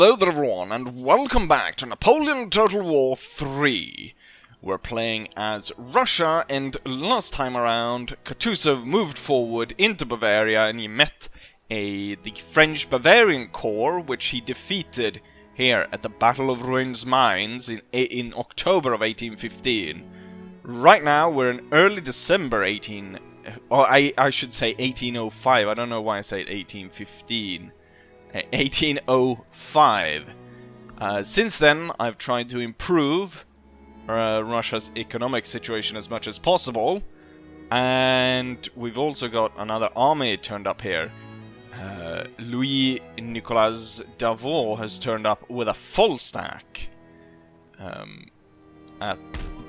Hello there everyone, and welcome back to Napoleon Total War 3. We're playing as Russia, and last time around, Kutuzov moved forward into Bavaria and he met the French Bavarian Corps, which he defeated here at the Battle of Ruins Mines in October of 1815. Right now, we're in early December I should say 1805, I don't know why I say 1815. 1805. Since then, I've tried to improve Russia's economic situation as much as possible, and we've also got another army turned up here. Louis Nicolas Davos has turned up with a full stack at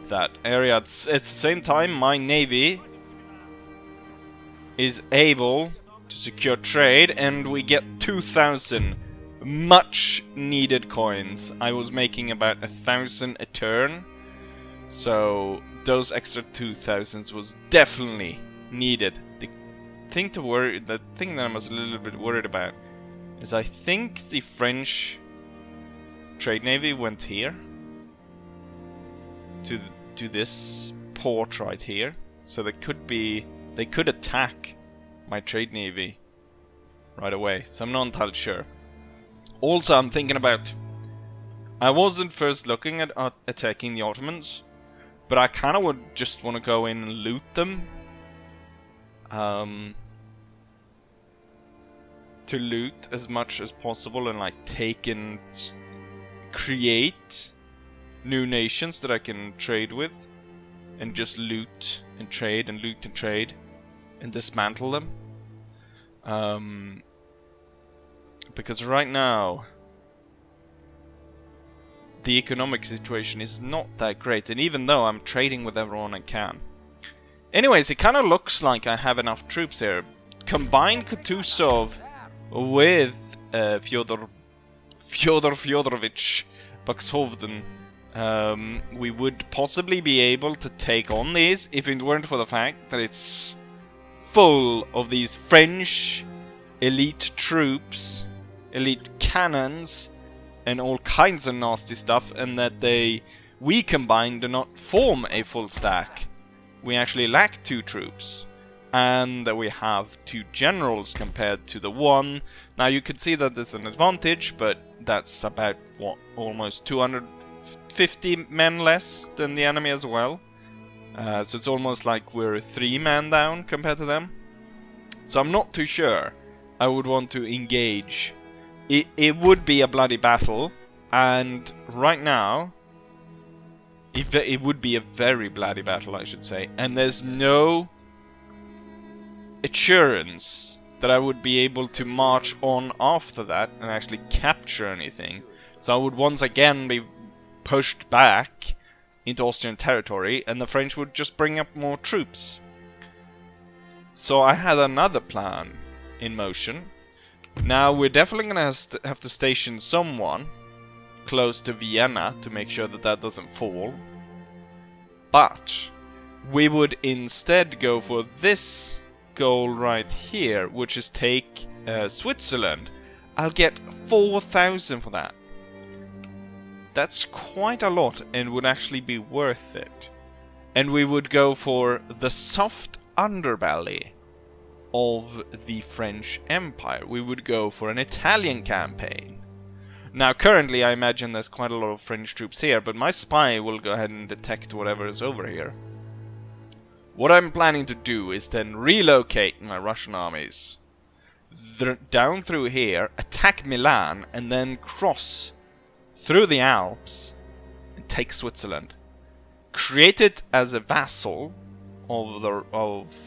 that area. At the same time, my navy is able to secure trade, and we get 2,000 much needed coins. I was making about 1,000 a turn, so those extra 2,000s was definitely needed. The thing that I'm a little bit worried about is I think the French trade navy went here to this port right here, so they could attack my trade navy right away, so I'm not entirely sure. Also, I'm thinking about, I wasn't first looking at attacking the Ottomans, but I kind of would just want to go in and loot them. To loot as much as possible and like take and create new nations that I can trade with, and just loot and trade and loot and trade and dismantle them. Because right now the economic situation is not that great, and even though I'm trading with everyone I can. Anyways, it kind of looks like I have enough troops here. Combine Kutuzov with Fyodor Fyodorovich Buxhovden, we would possibly be able to take on these if it weren't for the fact that it's full of these French elite troops, elite cannons, and all kinds of nasty stuff, and that we combined do not form a full stack. We actually lack 2 troops, and that we have 2 generals compared to the 1. Now you could see that it's an advantage, but that's about, what, almost 250 men less than the enemy as well. So it's almost like we're 3 men down compared to them. So I'm not too sure I would want to engage. It would be a bloody battle, and right now it would be a very bloody battle, I should say, and there's no assurance that I would be able to march on after that and actually capture anything. So I would once again be pushed back into Austrian territory, and the French would just bring up more troops. So I had another plan in motion. Now we're definitely gonna have to station someone close to Vienna to make sure that that doesn't fall. But we would instead go for this goal right here, which is take Switzerland. I'll get 4,000 for that. That's quite a lot and would actually be worth it. And we would go for the soft underbelly of the French Empire. We would go for an Italian campaign. Now currently I imagine there's quite a lot of French troops here, but my spy will go ahead and detect whatever is over here. What I'm planning to do is then relocate my Russian armies down through here, attack Milan, and then cross through the Alps and take Switzerland. Create it as a vassal of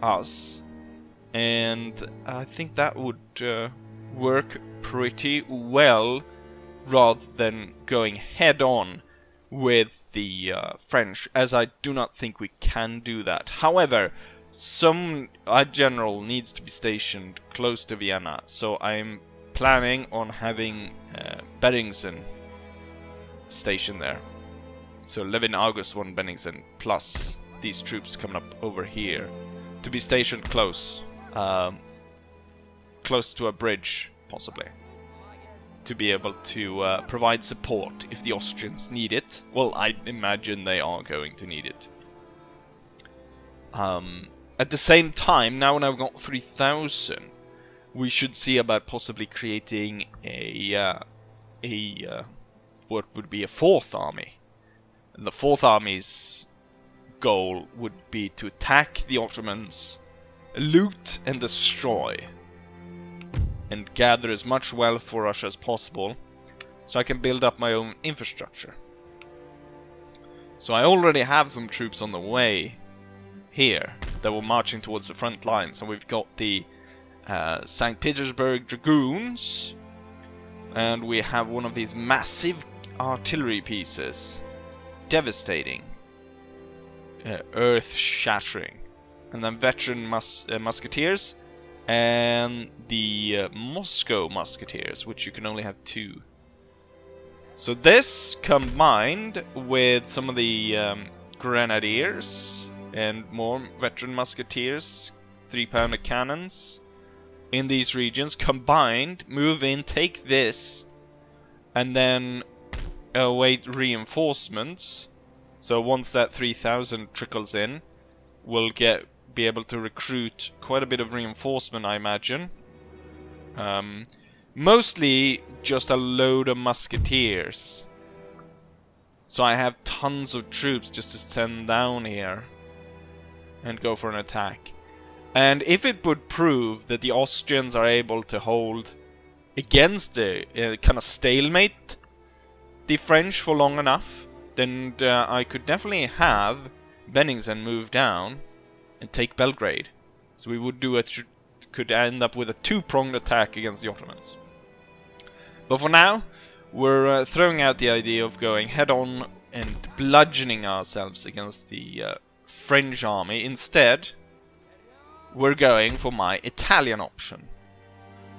us, and I think that would work pretty well, rather than going head on with the French, as I do not think we can do that. However, a general needs to be stationed close to Vienna, so I'm planning on having Bennigsen stationed there. So Levin August von Bennigsen plus these troops coming up over here to be stationed close to a bridge, possibly. to be able to provide support if the Austrians need it. Well, I imagine they are going to need it. At the same time, now when I've got 3,000, we should see about possibly creating what would be a fourth army. And the fourth army's goal would be to attack the Ottomans, loot and destroy, and gather as much wealth for Russia as possible, so I can build up my own infrastructure. So I already have some troops on the way here that were marching towards the front line. So we've got the St. Petersburg Dragoons, and we have one of these massive artillery pieces, devastating, earth-shattering, and then veteran musketeers, and the Moscow musketeers, which you can only have 2. So this combined with some of the grenadiers and more veteran musketeers, 3-pounder cannons in these regions, combined, move in, take this, and then await reinforcements. So once that 3,000 trickles in, we'll be able to recruit quite a bit of reinforcement, I imagine. Mostly just a load of musketeers. So I have tons of troops just to send down here and go for an attack. And if it would prove that the Austrians are able to hold against a kind of stalemate the French for long enough, then I could definitely have Benningsen move down and take Belgrade. So we would do could end up with a 2-pronged attack against the Ottomans. But for now, we're throwing out the idea of going head-on and bludgeoning ourselves against the French army. Instead, we're going for my Italian option.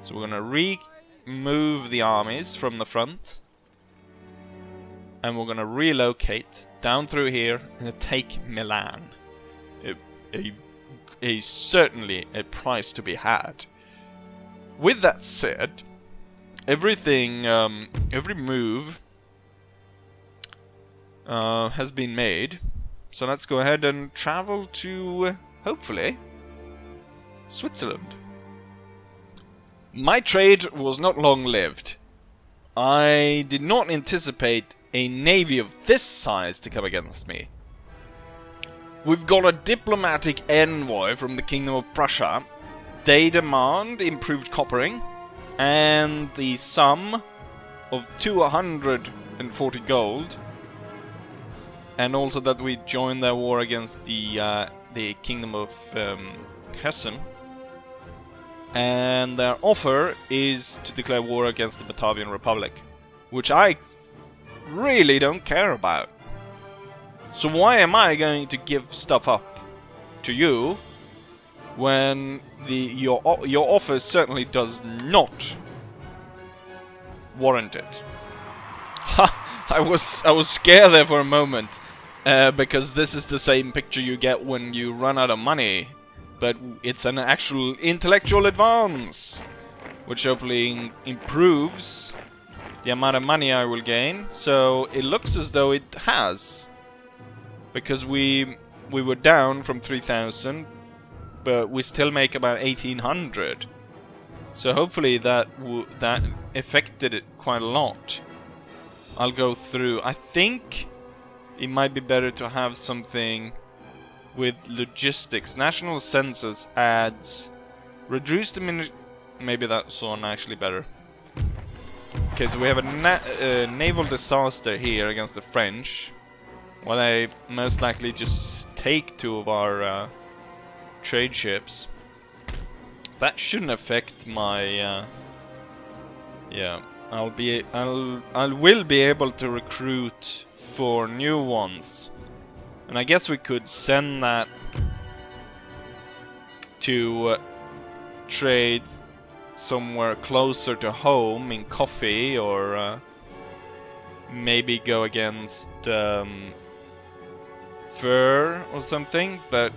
So we're going to remove the armies from the front, and we're going to relocate down through here and take Milan. Certainly a price to be had. With that said, every move has been made. So let's go ahead and travel to, hopefully, Switzerland. My trade was not long-lived. I did not anticipate a navy of this size to come against me. We've got a diplomatic envoy from the Kingdom of Prussia. They demand improved coppering and the sum of 240 gold, and also that we join their war against the Kingdom of Hessen. And their offer is to declare war against the Batavian Republic, which I really don't care about. So why am I going to give stuff up to you when your offer certainly does not warrant it? Ha! I was scared there for a moment, because this is the same picture you get when you run out of money, but it's an actual intellectual advance, which hopefully improves the amount of money I will gain. So it looks as though it has. Because we were down from 3,000, but we still make about 1,800. So hopefully that affected it quite a lot. I'll go through. I think it might be better to have something with logistics. National census adds reduced minute. Maybe that's one actually better. Okay, so we have a naval disaster here against the French. Well, they most likely just take 2 of our trade ships. That shouldn't affect my. Yeah, I will be able to recruit 4 new ones, and I guess we could send that to trade somewhere closer to home in coffee, or maybe go against. Fur or something, but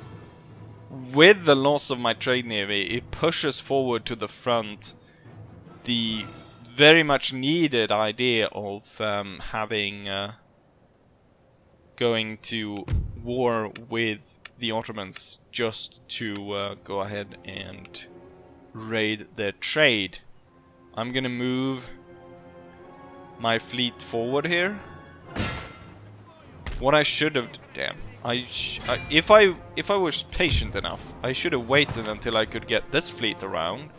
with the loss of my trade navy, it pushes forward to the front the very much needed idea of having going to war with the Ottomans just to go ahead and raid their trade. I'm gonna move my fleet forward here. What I should have... Damn. If I was patient enough, I should have waited until I could get this fleet around,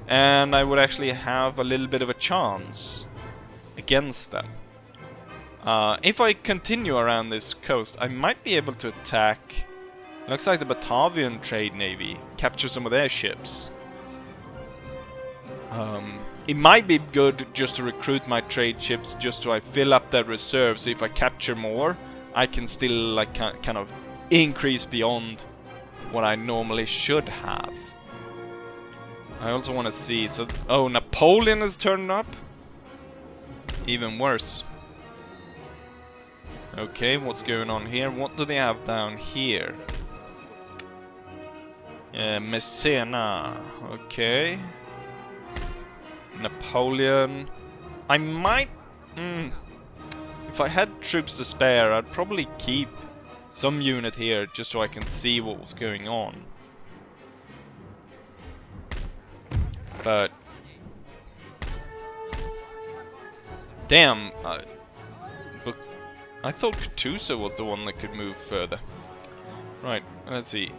and I would actually have a little bit of a chance against them. If I continue around this coast, I might be able to attack... Looks like the Batavian trade navy, capture some of their ships. It might be good just to recruit my trade ships just so I fill up that reserve, so if I capture more, I can still like kind of increase beyond what I normally should have. I also want to see, so... Oh, Napoleon has turned up? Even worse. Okay, what's going on here? What do they have down here? Messena, okay. Napoleon. I might... If I had troops to spare, I'd probably keep some unit here just so I can see what was going on. But... Damn, but I thought Kutuzov was the one that could move further. Right, let's see.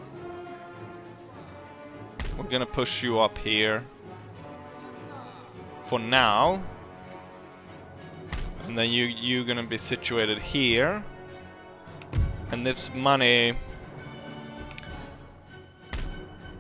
We're gonna push you up here for now, and then you're gonna be situated here, and this money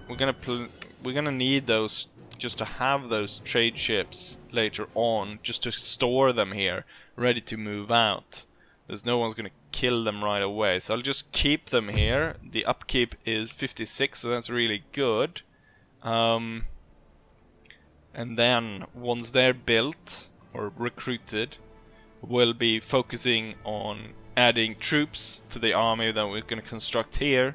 we're gonna need those just to have those trade ships later on, just to store them here ready to move out. There's no one's gonna kill them right away, so I'll just keep them here. The upkeep is 56, so that's really good. And then, once they're built, or recruited, we'll be focusing on adding troops to the army that we're going to construct here.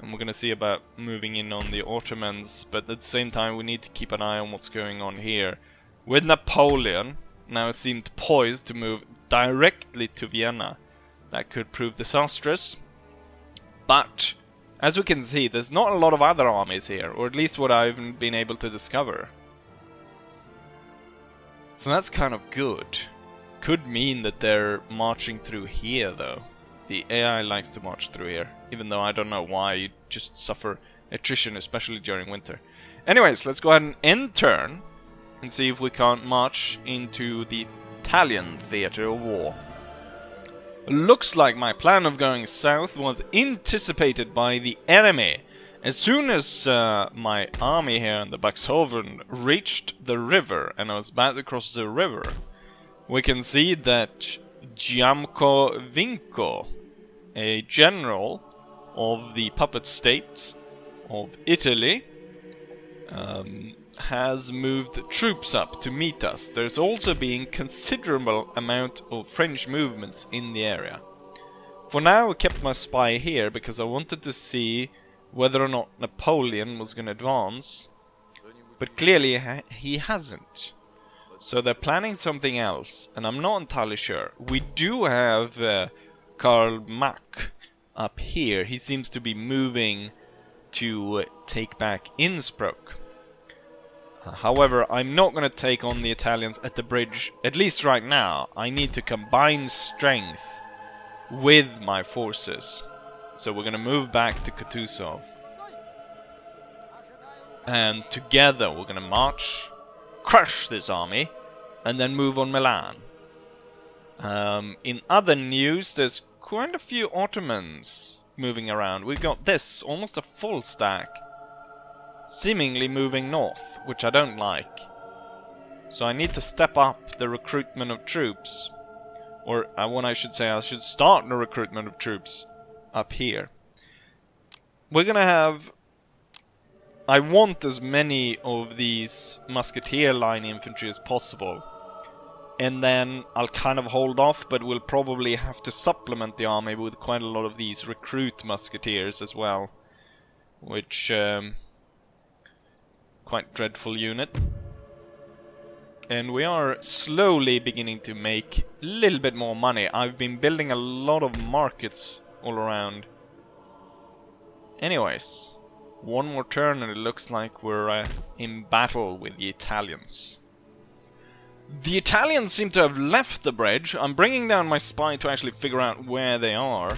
And we're going to see about moving in on the Ottomans, but at the same time we need to keep an eye on what's going on here. With Napoleon, now it seemed poised to move directly to Vienna. That could prove disastrous. But, as we can see, there's not a lot of other armies here, or at least what I've been able to discover. So that's kind of good. Could mean that they're marching through here, though. The AI likes to march through here, even though I don't know why. You just suffer attrition, especially during winter. Anyways, let's go ahead and end turn and see if we can't march into the Italian theater of war. Looks like my plan of going south was anticipated by the enemy. As soon as my army here in the Buxhoven reached the river, and I was about to cross the river, we can see that Giamco Vinco, a general of the puppet state of Italy, has moved troops up to meet us. There's also been considerable amount of French movements in the area. For now I kept my spy here because I wanted to see whether or not Napoleon was going to advance, but clearly he hasn't. So they're planning something else, and I'm not entirely sure. We do have Karl Mack up here. He seems to be moving to take back Innsbruck. However, I'm not going to take on the Italians at the bridge, at least right now. I need to combine strength with my forces. So we're going to move back to Kutuzov. And together we're going to march, crush this army, and then move on Milan. In other news, there's quite a few Ottomans moving around. We've got this, almost a full stack, seemingly moving north, which I don't like. So I need to step up the recruitment of troops. Or what I should say, I should start the recruitment of troops up here. We're gonna have... I want as many of these musketeer line infantry as possible. And then I'll kind of hold off, but we'll probably have to supplement the army with quite a lot of these recruit musketeers as well. Which... quite dreadful unit. And we are slowly beginning to make a little bit more money. I've been building a lot of markets all around. Anyways, one more turn and it looks like we're in battle with the Italians. The Italians seem to have left the bridge. I'm bringing down my spy to actually figure out where they are.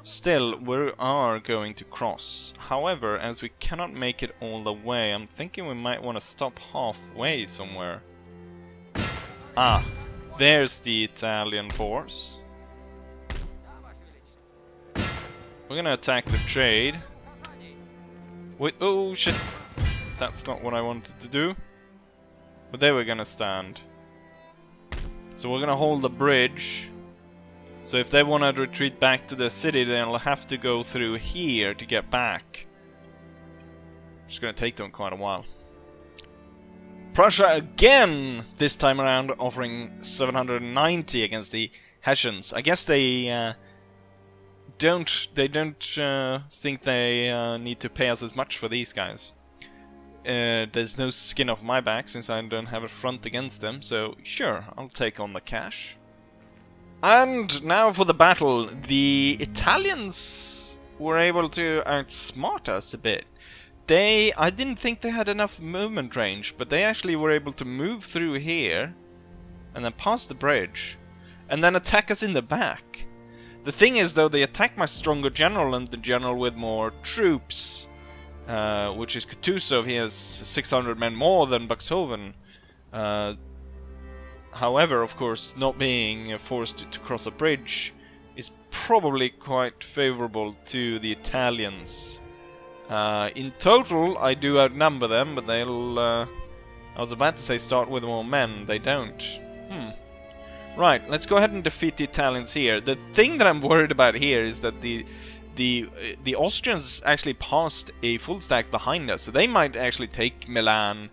Still, we are going to cross. However, as we cannot make it all the way, I'm thinking we might want to stop halfway somewhere. Ah, there's the Italian force. We're gonna attack the trade. Wait, oh shit. That's not what I wanted to do. But there we're gonna stand. So we're gonna hold the bridge. So if they want to retreat back to the city, they'll have to go through here to get back. It's gonna take them quite a while. Prussia again, this time around, offering 790 against the Hessians. I guess they don't think they need to pay us as much for these guys. There's no skin off my back since I don't have a front against them, so sure, I'll take on the cash. And now for the battle. The Italians were able to outsmart us a bit. I didn't think they had enough movement range, but they actually were able to move through here and then pass the bridge and then attack us in the back. The thing is, though, they attacked my stronger general and the general with more troops, which is Kutuzov. He has 600 men more than Buxhoven. However, of course, not being forced to cross a bridge is probably quite favorable to the Italians. In total, I do outnumber them, but they'll... I was about to say start with more men. They don't. Right, let's go ahead and defeat the Italians here. The thing that I'm worried about here is that the Austrians actually passed a full stack behind us, so they might actually take Milan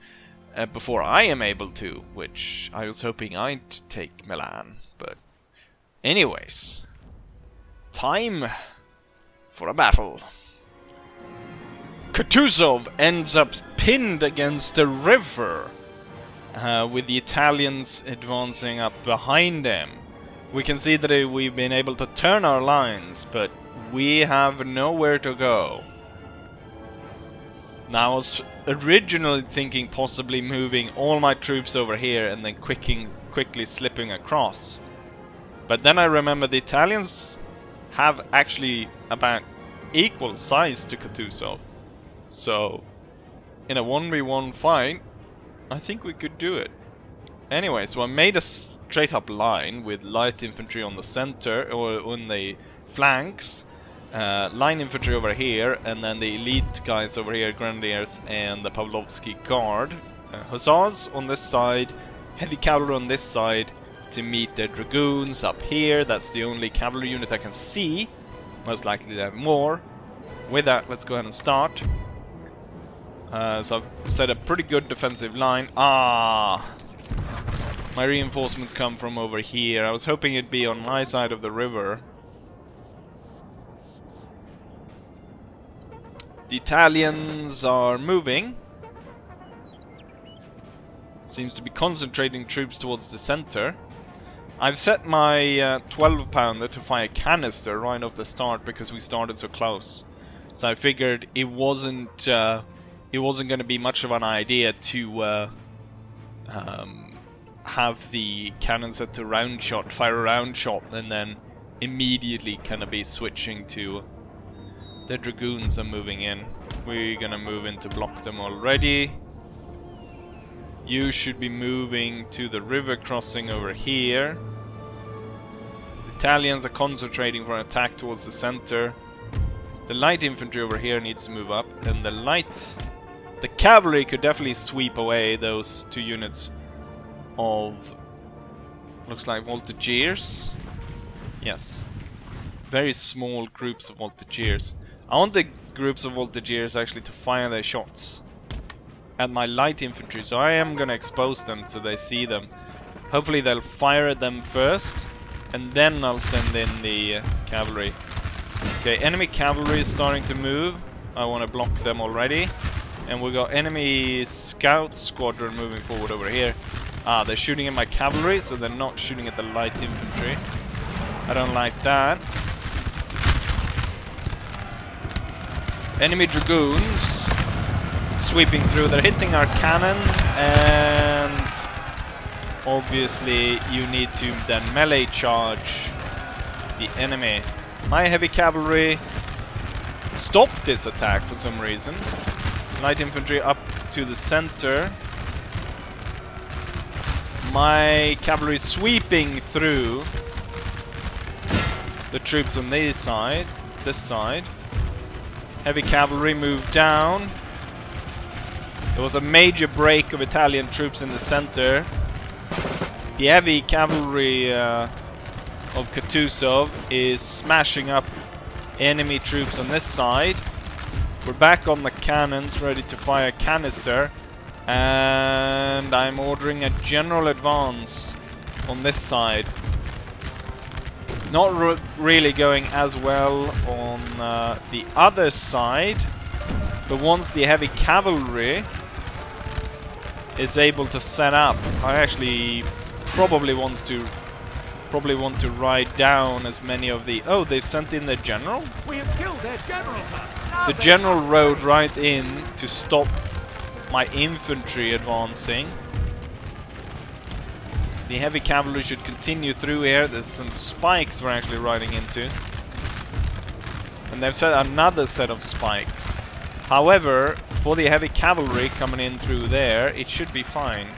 before I am able to, which I was hoping I'd take Milan. But anyways, time for a battle. Kutuzov ends up pinned against the river, with the Italians advancing up behind him. We can see that we've been able to turn our lines, but we have nowhere to go. Now, I was originally thinking possibly moving all my troops over here and then quickly slipping across. But then I remember the Italians have actually about equal size to Kutuzov. So, in a 1v1 fight, I think we could do it. Anyway, so I made a straight up line with light infantry on the center, or on the flanks, line infantry over here, and then the elite guys over here, Grenadiers and the Pavlovsky Guard. Hussars on this side, heavy cavalry on this side to meet their dragoons up here. That's the only cavalry unit I can see. Most likely they have more. With that, let's go ahead and start. So I've set a pretty good defensive line. Ah! My reinforcements come from over here. I was hoping it'd be on my side of the river. The Italians are moving. Seems to be concentrating troops towards the center. I've set my 12-pounder to fire canister right off the start because we started so close. So I figured it wasn't going to be much of an idea to have the cannon set to round shot, fire a round shot, and then immediately kind of be switching to the dragoons are moving in. We're gonna move in to block them already. You should be moving to the river crossing over here. The Italians are concentrating for an attack towards the center. The light infantry over here needs to move up, and the cavalry could definitely sweep away those two units of, looks like voltigeurs. Yes, very small groups of voltigeurs. I want the groups of voltigeurs actually to fire their shots at my light infantry, so I am gonna expose them so they see them. Hopefully they'll fire at them first, and then I'll send in the cavalry. Okay, enemy cavalry is starting to move. I want to block them already. And we got enemy scout squadron moving forward over here. Ah, they're shooting at my cavalry, so they're not shooting at the light infantry. I don't like that. Enemy dragoons sweeping through. They're hitting our cannon, and obviously you need to then melee charge the enemy. My heavy cavalry stopped this attack for some reason. Light infantry up to the center. My cavalry sweeping through the troops on this side. Heavy cavalry moved down. There was a major break of Italian troops in the center. The heavy cavalry of Kutuzov is smashing up enemy troops on this side. We're back on the cannons, ready to fire canister. And I'm ordering a general advance on this side. Not really going as well on the other side. But once the heavy cavalry is able to set up, I actually probably want to ride down as many of the... Oh, they've sent in their general? We have killed their general, sir. The general rode right in to stop my infantry advancing. The heavy cavalry should continue through here. There's some spikes we're actually riding into. And they've set another set of spikes. However, for the heavy cavalry coming in through there, it should be fine.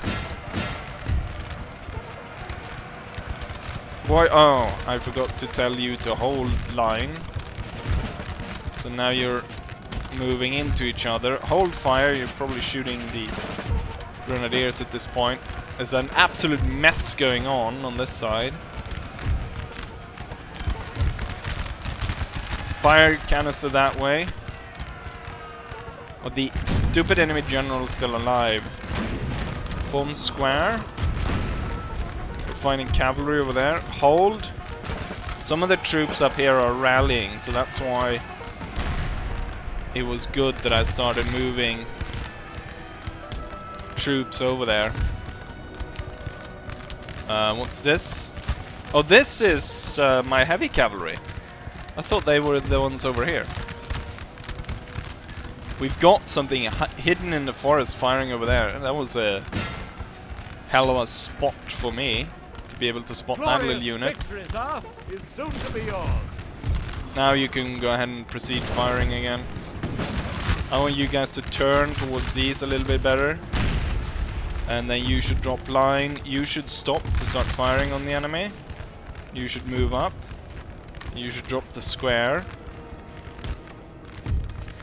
Boy, oh, I forgot to tell you to hold line. So now you're moving into each other. Hold fire, you're probably shooting the grenadiers at this point. There's an absolute mess going on this side. Fire canister that way. Oh, the stupid enemy general is still alive. Form square. We're fighting cavalry over there. Hold. Some of the troops up here are rallying, so that's why it was good that I started moving troops over there. What's this? Oh, this is my heavy cavalry. I thought they were the ones over here. We've got something hidden in the forest firing over there. That was a hell of a spot for me to be able to spot that little unit. Is soon to be yours. Now you can go ahead and proceed firing again. I want you guys to turn towards these a little bit better. And then you should drop line. You should stop to start firing on the enemy. You should move up. You should drop the square.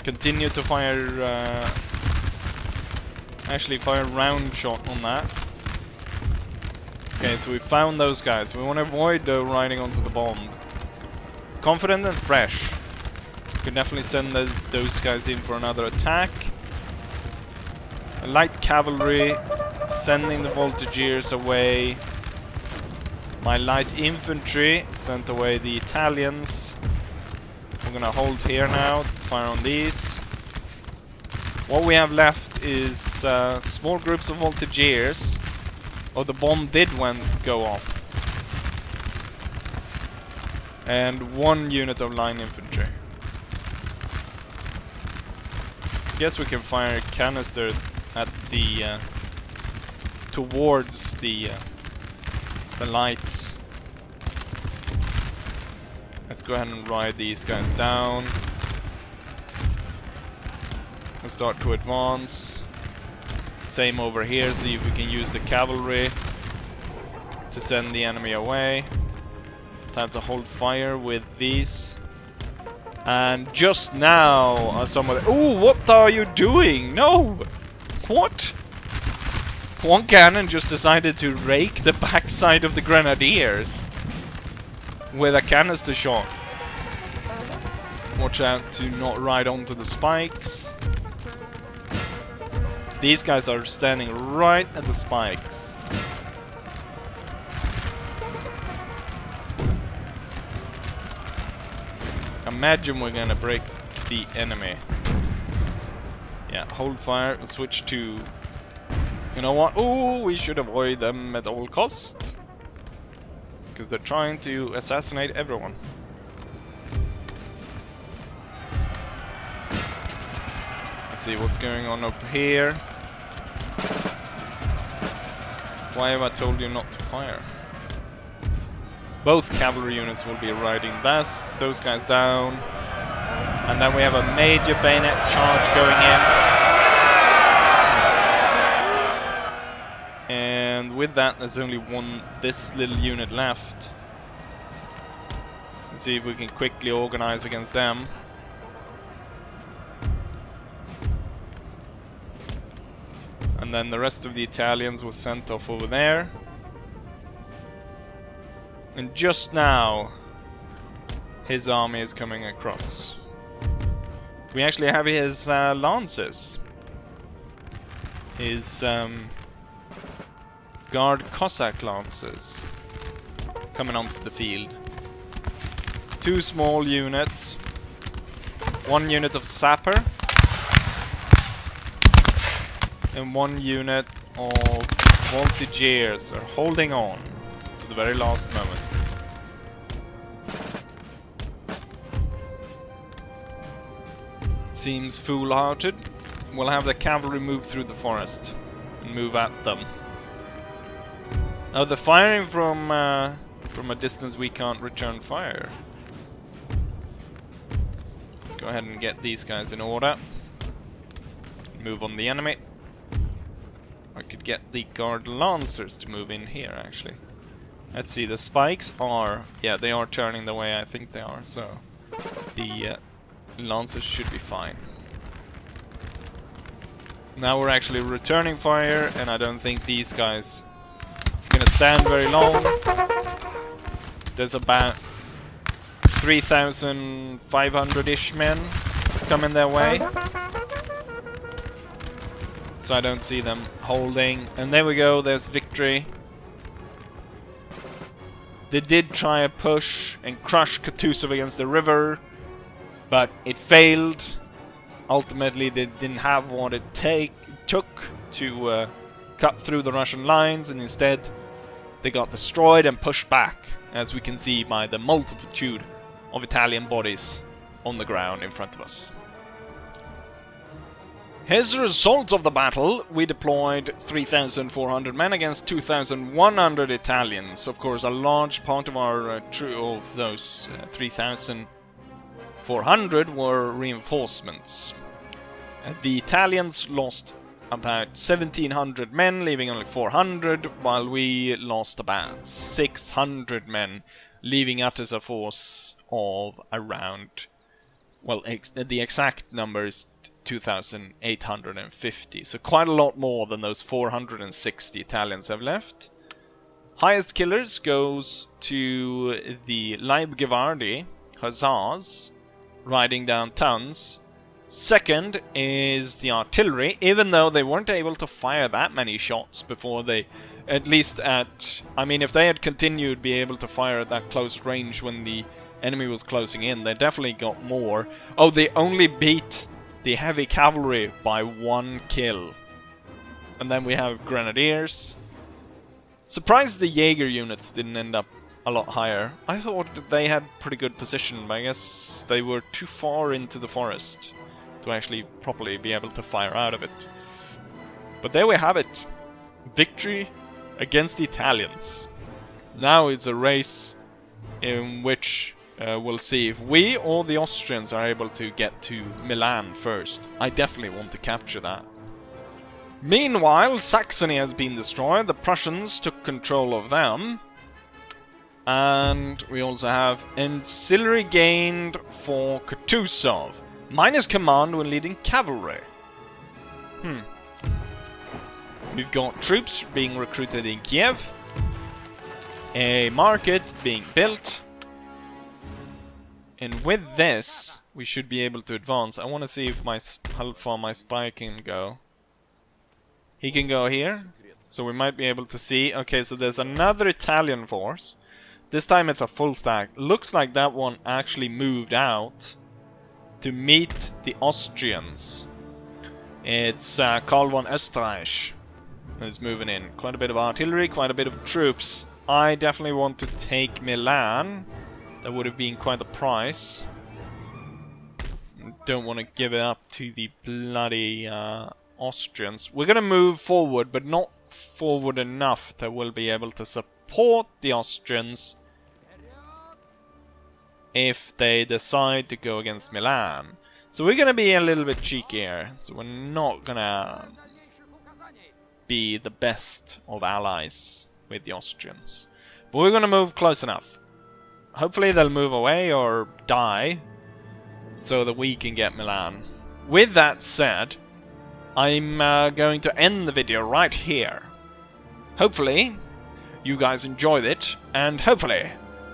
Continue to fire... actually fire round shot on that. Okay, so we found those guys. We want to avoid riding onto the bomb. Confident and fresh. You can definitely send those guys in for another attack. Light cavalry sending the voltigeurs away. My light infantry sent away the Italians. We're gonna hold here now, fire on these. What we have left is small groups of voltigeurs. Oh, the bomb did go off. And one unit of line infantry. Guess we can fire a canister at the towards the lights. Let's go ahead and ride these guys down. Let's start to advance. Same over here, see if we can use the cavalry to send the enemy away. Time to hold fire with these. And just now, some of the... Ooh, what are you doing? No! What? One cannon just decided to rake the backside of the grenadiers with a canister shot. Watch out to not ride onto the spikes. These guys are standing right at the spikes. Imagine we're gonna break the enemy. Yeah, hold fire and switch to You know what? Ooh, we should avoid them at all costs. Because they're trying to assassinate everyone. Let's see what's going on up here. Why have I told you not to fire? Both cavalry units will be riding those guys down. And then we have a major bayonet charge going in. And with that, there's only this little unit left. Let's see if we can quickly organize against them. And then the rest of the Italians was sent off over there. And just now, his army is coming across. We actually have his lancers. His Guard Cossack lancers coming onto the field. 2 small units. 1 unit of sapper. And 1 unit of voltigeurs are holding on to the very last moment. Seems foolhardy. We'll have the cavalry move through the forest and move at them. Oh, they're firing from a distance we can't return fire. Let's go ahead and get these guys in order. Move on the enemy. I could get the guard lancers to move in here, actually. Let's see, the spikes are... yeah, they are turning the way I think they are, so... the lancers should be fine. Now we're actually returning fire, and I don't think these guys are gonna stand very long. There's about 3,500-ish men coming their way. So I don't see them holding. And there we go, there's victory. They did try a push and crush Kutuzov against the river, but it failed. Ultimately, they didn't have what it took to cut through the Russian lines, and instead they got destroyed and pushed back, as we can see by the multitude of Italian bodies on the ground in front of us. As a result of the battle, we deployed 3,400 men against 2,100 Italians. Of course, a large part of our of those 3,400 were reinforcements. The Italians lost about 1,700 men, leaving only 400, while we lost about 600 men, leaving us a force of around, well, the exact number is 2,850, so quite a lot more than those 460 Italians have left. Highest killers goes to the Leibgewärde Hussars, riding down tons. Second is the artillery, even though they weren't able to fire that many shots before they, at least at, I mean, if they had continued be able to fire at that close range when the enemy was closing in, they definitely got more. Oh, they only beat the heavy cavalry by 1 kill. And then we have grenadiers. Surprised the Jaeger units didn't end up a lot higher. I thought that they had pretty good position, but I guess they were too far into the forest to actually properly be able to fire out of it. But there we have it. Victory against the Italians. Now it's a race in which we'll see if we or the Austrians are able to get to Milan first. I definitely want to capture that. Meanwhile, Saxony has been destroyed. The Prussians took control of them. And we also have ancillary gained for Kutuzov. Minus command when leading cavalry. We've got troops being recruited in Kiev. A market being built. And with this, we should be able to advance. I want to see if how far my spy can go. He can go here. So we might be able to see. Okay, so there's another Italian force. This time it's a full stack. Looks like that one actually moved out to meet the Austrians. It's Karl von Österreich. is moving in. Quite a bit of artillery, quite a bit of troops. I definitely want to take Milan. That would have been quite the price. Don't want to give it up to the bloody Austrians. We're gonna move forward, but not forward enough that we'll be able to support the Austrians if they decide to go against Milan. So we're gonna be a little bit cheeky here. So we're not gonna be the best of allies with the Austrians. But we're gonna move close enough. Hopefully they'll move away or die so that we can get Milan. With that said, I'm going to end the video right here. Hopefully you guys enjoyed it, and hopefully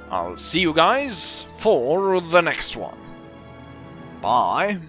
I'll see you guys for the next one. Bye.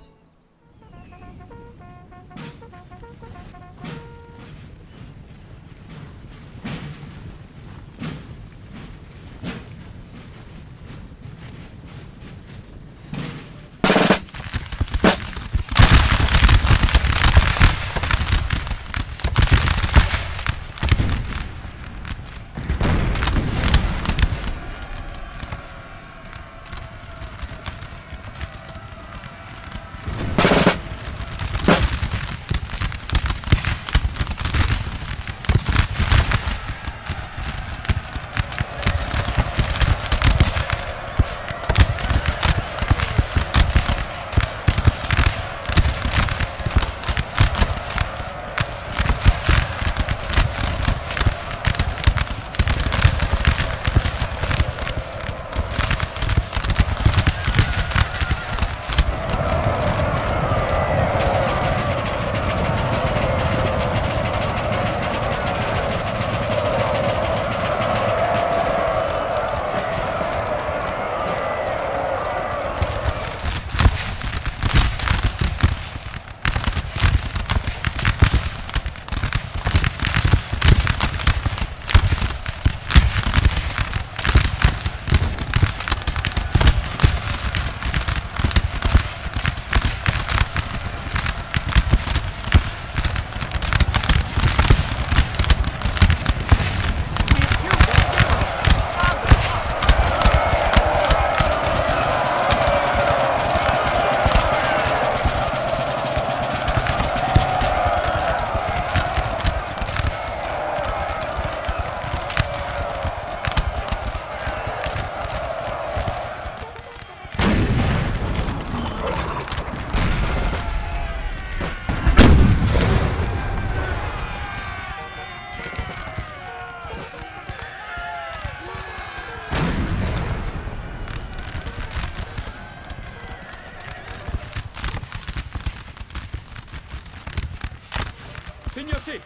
Signor Sì,